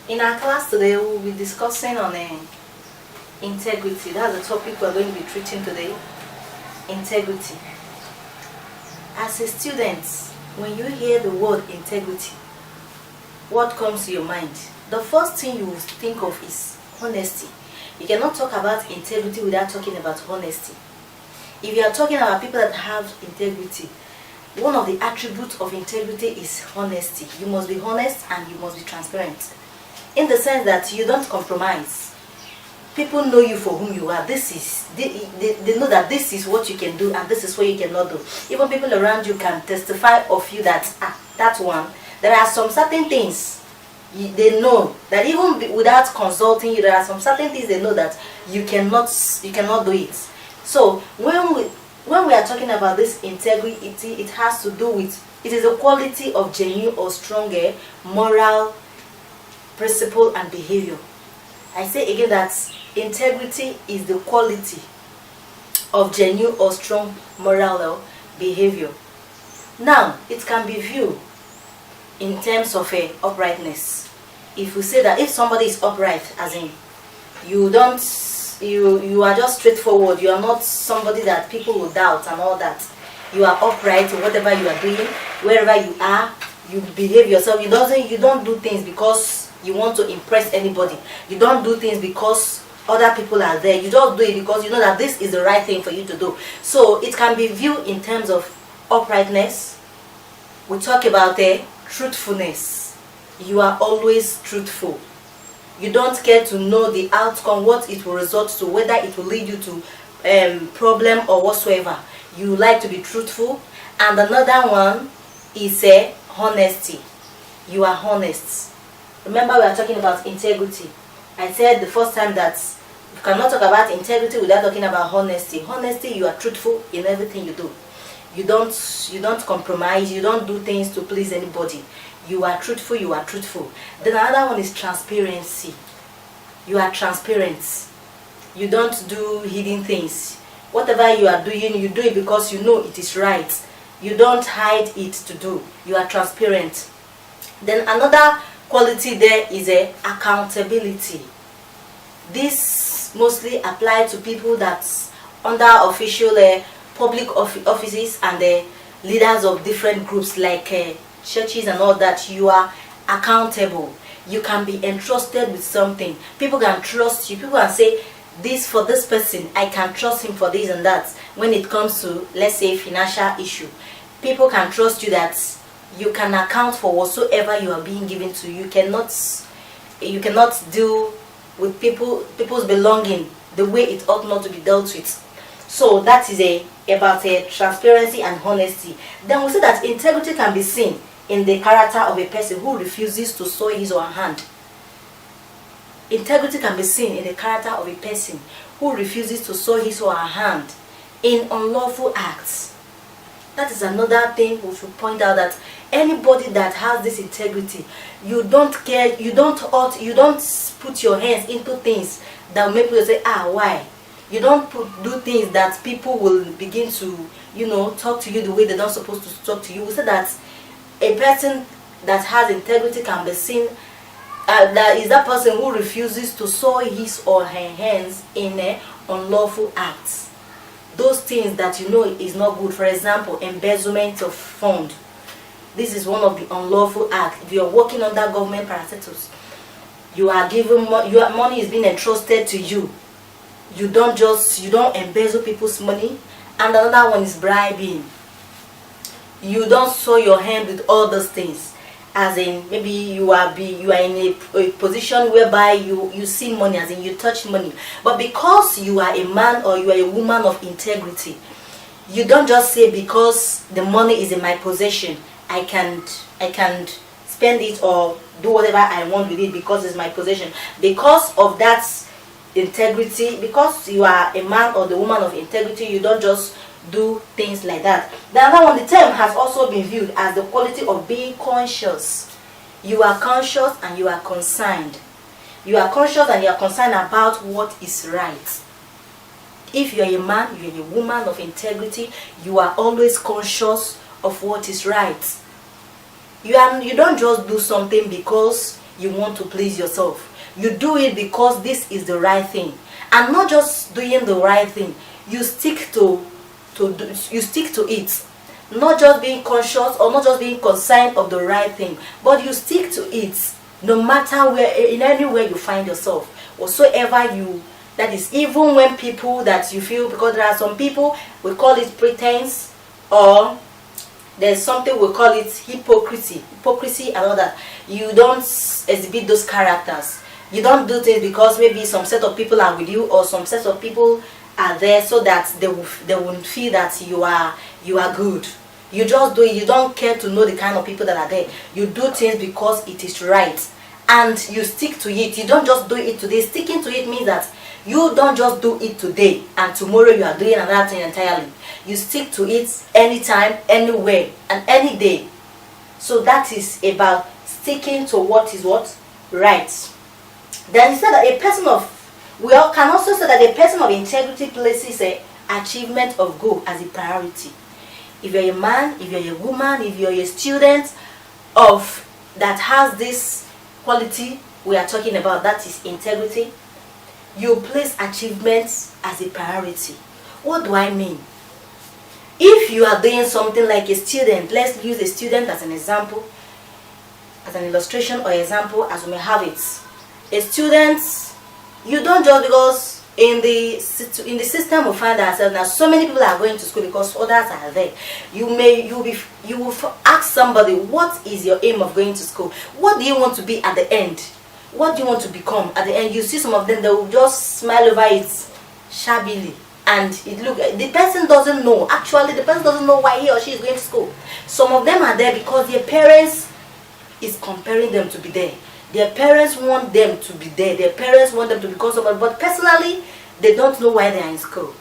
In our class today, we will be discussing on integrity. That's the topic we're going to be treating today. Integrity. As a student, when you hear the word integrity, what comes to your mind? The first thing you will think of is honesty. You cannot talk about integrity without talking about honesty. If you are talking about people that have integrity, one of the attributes of integrity is honesty. You must be honest and you must be transparent. In the sense that you don't compromise. People know you for whom you are. They know that this is what you can do and this is what you cannot do. Even people around you can testify of you that that one. There are some certain things they know that even without consulting you, there are some certain things they know that you cannot do it. So when we are talking about this integrity, it has to do with, it is a quality of genuine or stronger moral principle and behavior. I say again that integrity is the quality of genuine or strong moral behavior. Now, it can be viewed in terms of uprightness. If we say that if somebody is upright, as in you are just straightforward, you are not somebody that people will doubt and all that. You are upright in whatever you are doing, wherever you are, you behave yourself. You don't do things because you want to impress anybody. You don't do things because other people are there. You just do it because you know that this is the right thing for you to do. So it can be viewed in terms of uprightness. We talk about truthfulness. You are always truthful. You don't care to know the outcome, what it will result to, whether it will lead you to problem or whatsoever. You like to be truthful. And another one is honesty. You are honest. Remember, we are talking about integrity. I said the first time that you cannot talk about integrity without talking about honesty. Honesty, you are truthful in everything you do. You don't compromise. You don't do things to please anybody. You are truthful. You are truthful. Then another one is transparency. You are transparent. You don't do hidden things. Whatever you are doing, you do it because you know it is right. You don't hide it to do. You are transparent. Then another quality there is accountability. This mostly applies to people that's under official public offices and leaders of different groups like churches and all that. You are accountable. You can be entrusted with something. People can trust you. People can say, this for this person, I can trust him for this and that. When it comes to, let's say, financial issue, people can trust you that you can account for whatsoever you are being given to. You cannot deal with people's belonging the way it ought not to be dealt with. So that is about transparency and honesty. Then we say that integrity can be seen in the character of a person who refuses to soil his or her hand. Integrity can be seen in the character of a person who refuses to soil his or her hand in unlawful acts. That is another thing we should point out, that anybody that has this integrity, you don't care, you don't put your hands into things that will make people say, why? You don't do things that people will begin to, talk to you the way they're not supposed to talk to you. We say that a person that has integrity can be seen, that is that person who refuses to soil his or her hands in unlawful acts. Those things that is not good. For example, embezzlement of fund. This is one of the unlawful acts. If you are working under government parastatals, you are given your money is being entrusted to you. You don't embezzle people's money. And another one is bribing. You don't soil your hand with all those things. As in, maybe you are in a position whereby you see money, as in you touch money. But because you are a man or you are a woman of integrity, you don't just say, because the money is in my possession, I can spend it or do whatever I want with it because it's my possession. Because of that integrity, because you are a man or the woman of integrity, you don't just do things like that. The other one, the term has also been viewed as the quality of being conscious. You are conscious and you are concerned. You are conscious and you are concerned about what is right. If you are a man, you are a woman of integrity, you are always conscious of what is right. You don't just do something because you want to please yourself. You do it because this is the right thing. And not just doing the right thing, you stick to it. Not just being conscious or not just being concerned of the right thing, but you stick to it no matter where, in any way you find yourself, whatsoever you, that is, even when people that you feel, because there are some people, we call it pretense, or there's something we call it hypocrisy and all that. You don't exhibit those characters. You don't do things because maybe some set of people are with you, or some set of people are there so that they will feel that you are good. You just do it. You don't care to know the kind of people that are there. You do things because it is right, and you stick to it. You don't just do it today. Sticking to it means that you don't just do it today and tomorrow you are doing another thing entirely. You stick to it anytime, anywhere, and any day. So that is about sticking to what is what? Right. Then he said that a person of, we all can also say that a person of integrity places a achievement of goal as a priority. If you're a man, if you're a woman, if you're a student of that has this quality we are talking about, that is integrity, you place achievements as a priority. What do I mean? If you are doing something like a student, let's use a student as an example, as an illustration or example as we may have it. A student, you don't just, because in the system we find ourselves now, so many people are going to school because others are there. You will ask somebody, what is your aim of going to school? What do you want to be at the end? What do you want to become at the end? You see some of them, they will just smile over it shabbily, and the person doesn't know. Actually, the person doesn't know why he or she is going to school. Some of them are there because their parents is comparing them to be there. Their parents want them to be there. Their parents want them to become somebody, but personally, they don't know why they are in school.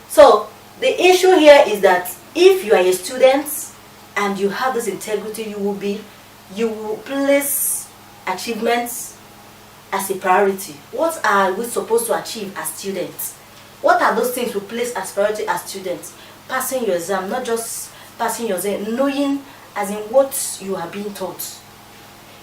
So the issue here is that if you are a student and you have this integrity, you will place achievements as a priority. What are we supposed to achieve as students? What are those things we place as priority as students? Passing your exam, not just passing your exam, knowing as in what you are being taught.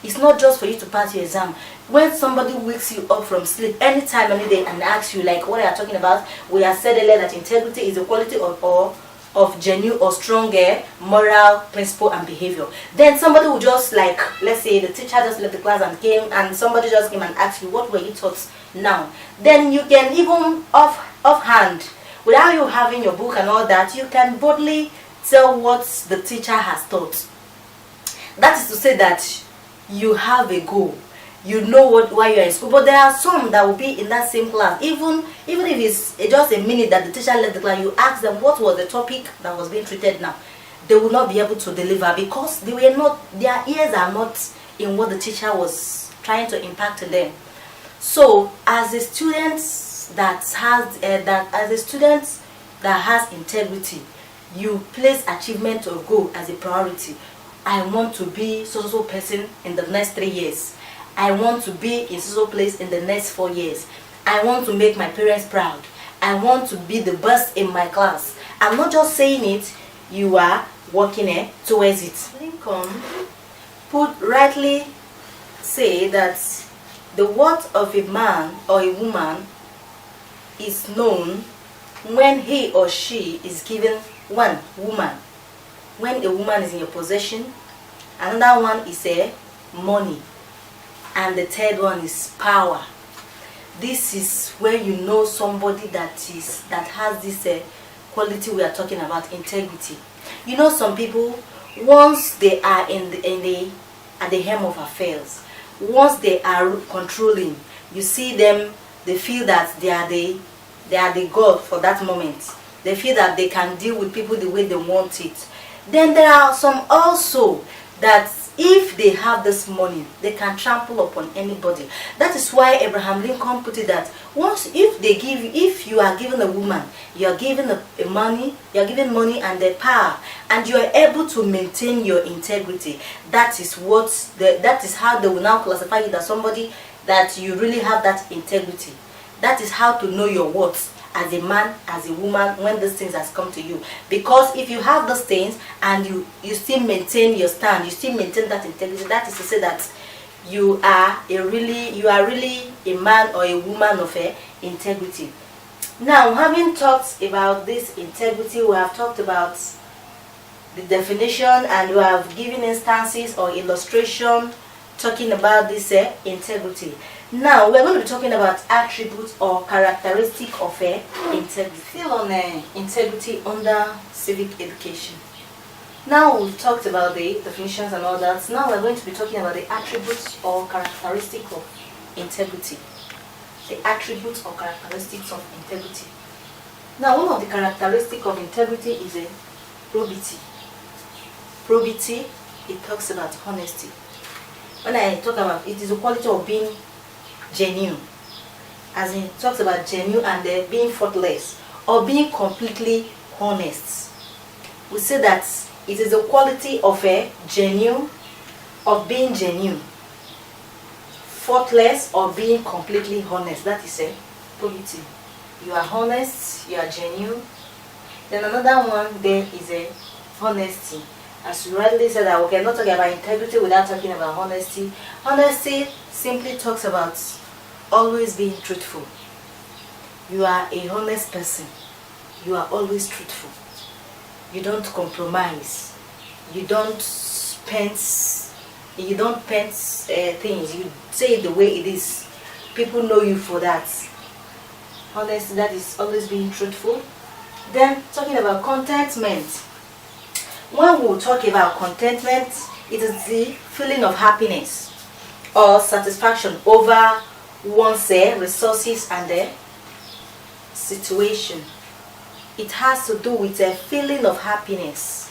It's not just for you to pass your exam. When somebody wakes you up from sleep anytime, any day, and asks you like what are you talking about, we have said earlier that integrity is the quality of genuine or stronger moral principle and behavior. Then somebody will just, like, let's say the teacher just left the class and came, and somebody just came and asked you, what were you taught now? Then you can even offhand, without you having your book and all that, you can boldly tell what the teacher has taught. That is to say that you have a goal. You know why you are in school. But there are some that will be in that same class. Even if it's just a minute that the teacher left the class, you ask them what was the topic that was being treated now. They will not be able to deliver because their ears are not in what the teacher was trying to impact on them. So as a student that has integrity, you place achievement or goal as a priority. I want to be so person in the next 3 years. I want to be in so place in the next 4 years. I want to make my parents proud. I want to be the best in my class. I'm not just saying it, you are working towards it. Lincoln rightly say that the worth of a man or a woman is known when he or she is given one woman. When a woman is in your possession, another one is money, and the third one is power. This is where you know somebody that has this quality we are talking about, integrity. You know, some people, once they are at the helm of affairs, once they are controlling, you see them, they feel that they are the god for that moment. They feel that they can deal with people the way they want it. Then there are some also that if they have this money, they can trample upon anybody. That is why Abraham Lincoln put it that if you are given a woman, you are given money and the power, and you are able to maintain your integrity, that is how they will now classify you as somebody that you really have that integrity. That is how to know your worth as a man, as a woman, when these things has come to you. Because if you have those things and you still maintain your stand, you still maintain that integrity, that is to say that you are really a man or a woman of integrity. Now, having talked about this integrity, we have talked about the definition, and we have given instances or illustration talking about this integrity. Now we're going to be talking about attributes or characteristic of integrity. Still on integrity under civic education. Now we've talked about the definitions and all that. Now we're going to be talking about the attributes or characteristic of integrity. The attributes or characteristics of integrity. Now, one of the characteristics of integrity is a probity. Probity, it talks about honesty. When I talk about it, is a quality of being genuine. As in, it talks about genuine and being faultless or being completely honest. We say that it is a quality of a genuine, of being genuine, faultless or being completely honest. That is a probity. You are honest, you are genuine. Then another one there is a honesty. As you rightly said, that we cannot talk about integrity without talking about honesty. Honesty simply talks about always being truthful. You are a honest person. You are always truthful. You don't compromise. You don't things. You say it the way it is. People know you for that. Honesty, that is always being truthful. Then talking about contentment. When we talk about contentment, it is the feeling of happiness or satisfaction over one's resources and situation. It has to do with a feeling of happiness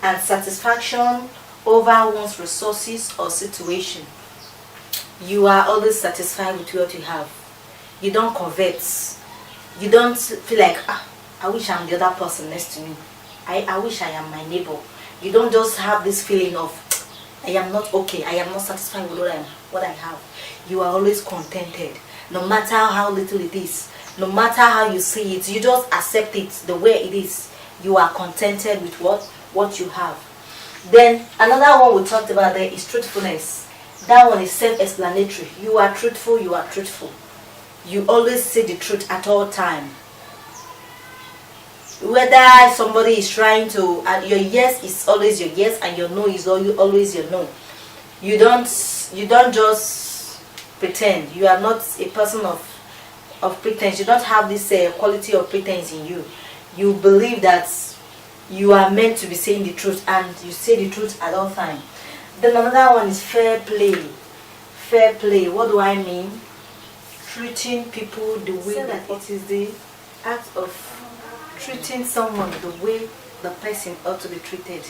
and satisfaction over one's resources or situation. You are always satisfied with what you have. You don't covet. You don't feel like, I wish I'm the other person next to me. I wish I am my neighbor. You don't just have this feeling of, I am not okay, I am not satisfied with what I have. You are always contented, no matter how little it is, no matter how you see it. You just accept it the way it is. You are contented with what you have. Then another one we talked about there is truthfulness. That one is self-explanatory. You are truthful, you are truthful. You always say the truth at all time. Whether somebody is trying to, and your yes is always your yes and your no is always your no. You don't just pretend. You are not a person of pretense. You don't have this quality of pretense in you. You believe that you are meant to be saying the truth, and you say the truth at all times. Then another one is fair play. Fair play. What do I mean? Treating people the way that it is the act of treating someone the way the person ought to be treated.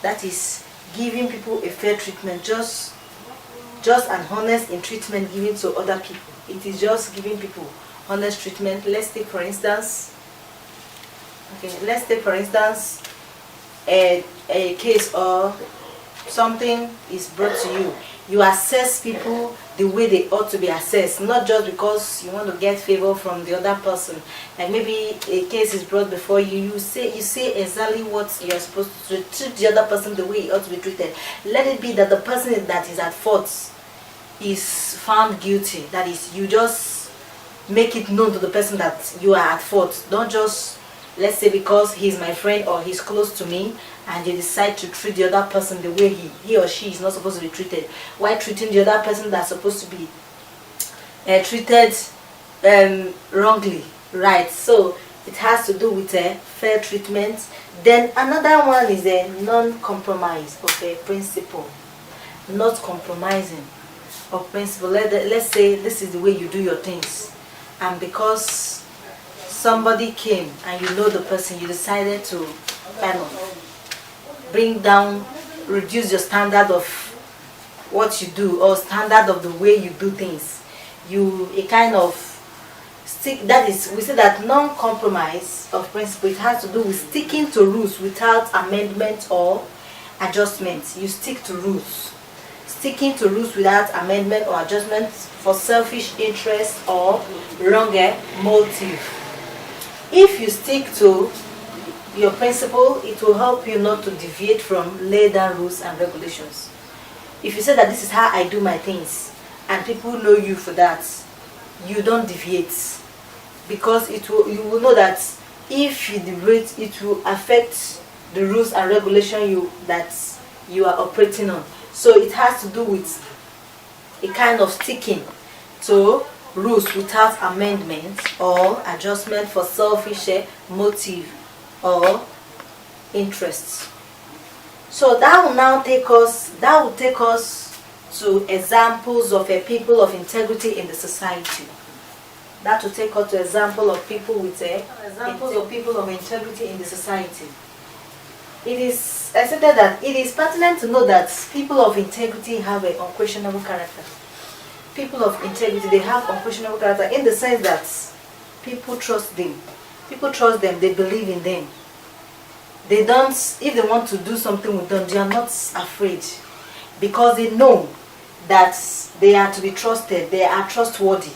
That is giving people a fair treatment, just and honest in treatment given to other people. It is just giving people honest treatment. Let's take for instance a case or something is brought to you. You assess people the way they ought to be assessed, not just because you want to get favor from the other person. Like maybe a case is brought before you, you say exactly what you're supposed to treat the other person the way he ought to be treated. Let it be that the person that is at fault is found guilty. That is, you just make it known to the person that you are at fault. Don't just, let's say because he's my friend or he's close to me, and you decide to treat the other person the way he or she is not supposed to be treated, while treating the other person that's supposed to be treated wrongly, right? So it has to do with fair treatment. Then another one is a non-compromise of a principle. Not compromising of principle. Let's say this is the way you do your things, and because somebody came and you know the person, you decided to kind of reduce your standard of what you do or standard of the way you do things. A kind of stick. That is, we say that non-compromise of principle. It has to do with sticking to rules without amendment or adjustment. You stick to rules. Sticking to rules without amendment or adjustment for selfish interest or wrong motive. If you stick to your principle, it will help you not to deviate from laid down rules and regulations. If you say that this is how I do my things, and people know you for that, you don't deviate, because you will know that if you deviate, it will affect the rules and regulation that you are operating on. So it has to do with a kind of sticking to rules without amendment or adjustment for selfish motive or interests. So that will take us to examples of people of integrity in the society. That will take us to example of people with examples of people of integrity in the society. I said that it is pertinent to know that people of integrity have an unquestionable character. People of integrity, they have unquestionable character in the sense that people trust them. People trust them, they believe in them. They don't, if they want to do something with them, they are not afraid, because they know that they are to be trusted, they are trustworthy.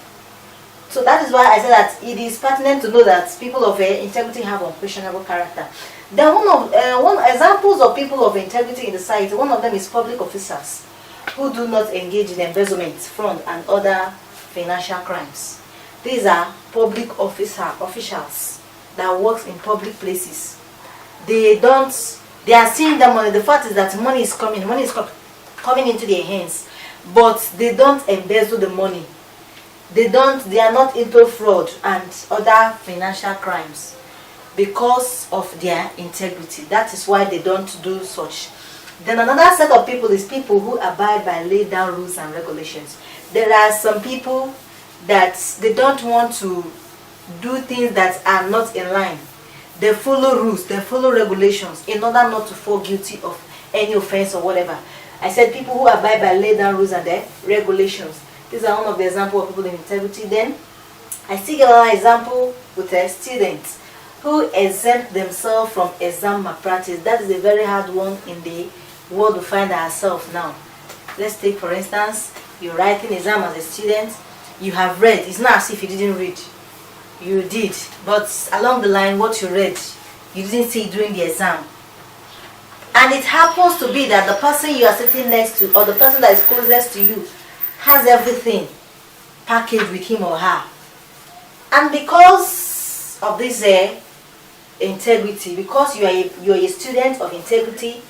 So that is why I said that it is pertinent to know that people of integrity have unquestionable character. Then one examples of people of integrity in the society, one of them is public officers who do not engage in embezzlement, fraud, and other financial crimes. These are public officials that work in public places. They are seeing the money. The fact is that money is coming into their hands, but they don't embezzle the money. They are not into fraud and other financial crimes because of their integrity. That is why they don't do such. Then another set of people is people who abide by laid down rules and regulations. There are some people that they don't want to do things that are not in line. They follow rules, they follow regulations in order not to fall guilty of any offense or whatever. I said people who abide by laid down rules and regulations. These are one of the examples of people in integrity. Then I still give another example with students who exempt themselves from exam malpractice. That is a very hard one in the world we find ourselves now. Let's take for instance, you're writing exam as a student, you have read. It's not as if you didn't read. You did, but along the line what you read, you didn't see during the exam. And it happens to be that the person you are sitting next to, or the person that is closest to you, has everything packaged with him or her. And because of this integrity, because you are a student of integrity,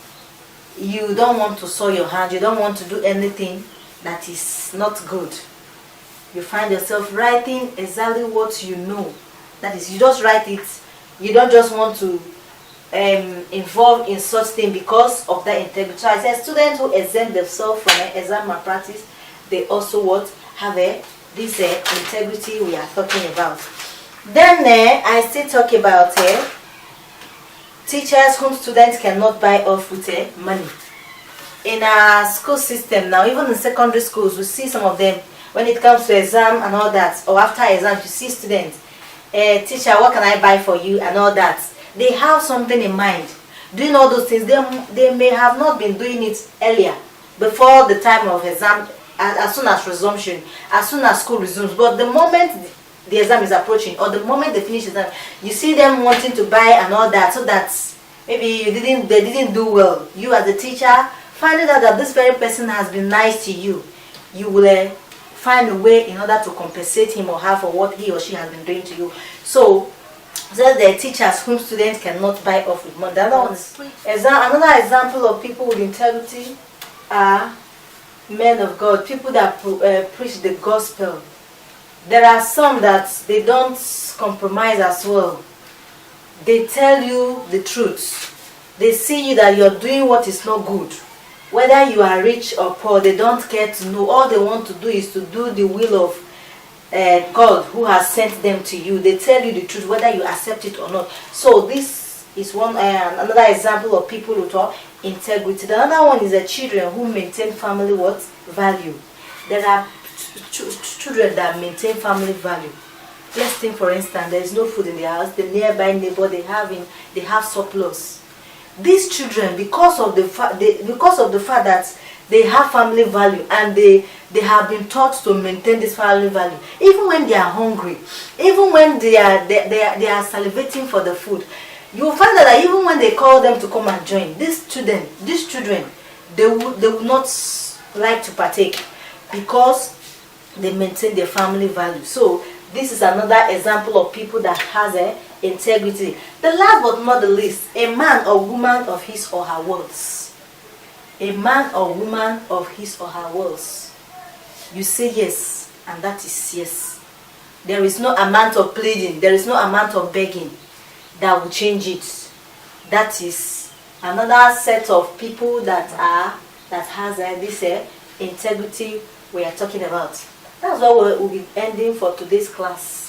you don't want to soil your hand, you don't want to do anything that is not good. You find yourself writing exactly what you know. That is, you just write it. You don't just want to involve in such thing because of that integrity. So I said students who exempt themselves from exam malpractice, they also have this integrity we are talking about. Then I still talk about teachers whom students cannot buy off with money. In our school system now, even in secondary schools, we see some of them. When it comes to exam and all that, or after exam, you see students, teacher, what can I buy for you and all that. They have something in mind. Doing all those things, they may have not been doing it earlier, before the time of exam, as soon as resumption, as soon as school resumes. But the moment the exam is approaching, or the moment they finish the exam, you see them wanting to buy and all that, so that maybe they didn't do well. You as a teacher, finding out that this very person has been nice to you, you will find a way in order to compensate him or her for what he or she has been doing to you. So there are teachers whom students cannot buy off with money. Another example of people with integrity are men of God, people that preach the gospel. There are some that they don't compromise as well. They tell you the truth. They see you that you're doing what is not good. Whether you are rich or poor, they don't care to know. All they want to do is to do the will of God who has sent them to you. They tell you the truth whether you accept it or not. So this is another example of people with integrity. The other one is the children who maintain family value. There are children that maintain family value. Let's think, for instance, there is no food in the house. The nearby neighbor, they have surplus. These children, because of the fact that they have family value and they have been taught to maintain this family value, even when they are hungry, even when they are salivating for the food, you will find that even when they call them to come and join, these children, they will not like to partake because they maintain their family value. So this is another example of people that has integrity. The last but not the least, a man or woman of his or her words. A man or woman of his or her words. You say yes, and that is yes. There is no amount of pleading, there is no amount of begging that will change it. That is another set of people that has this integrity we are talking about. That's what we'll be ending for today's class.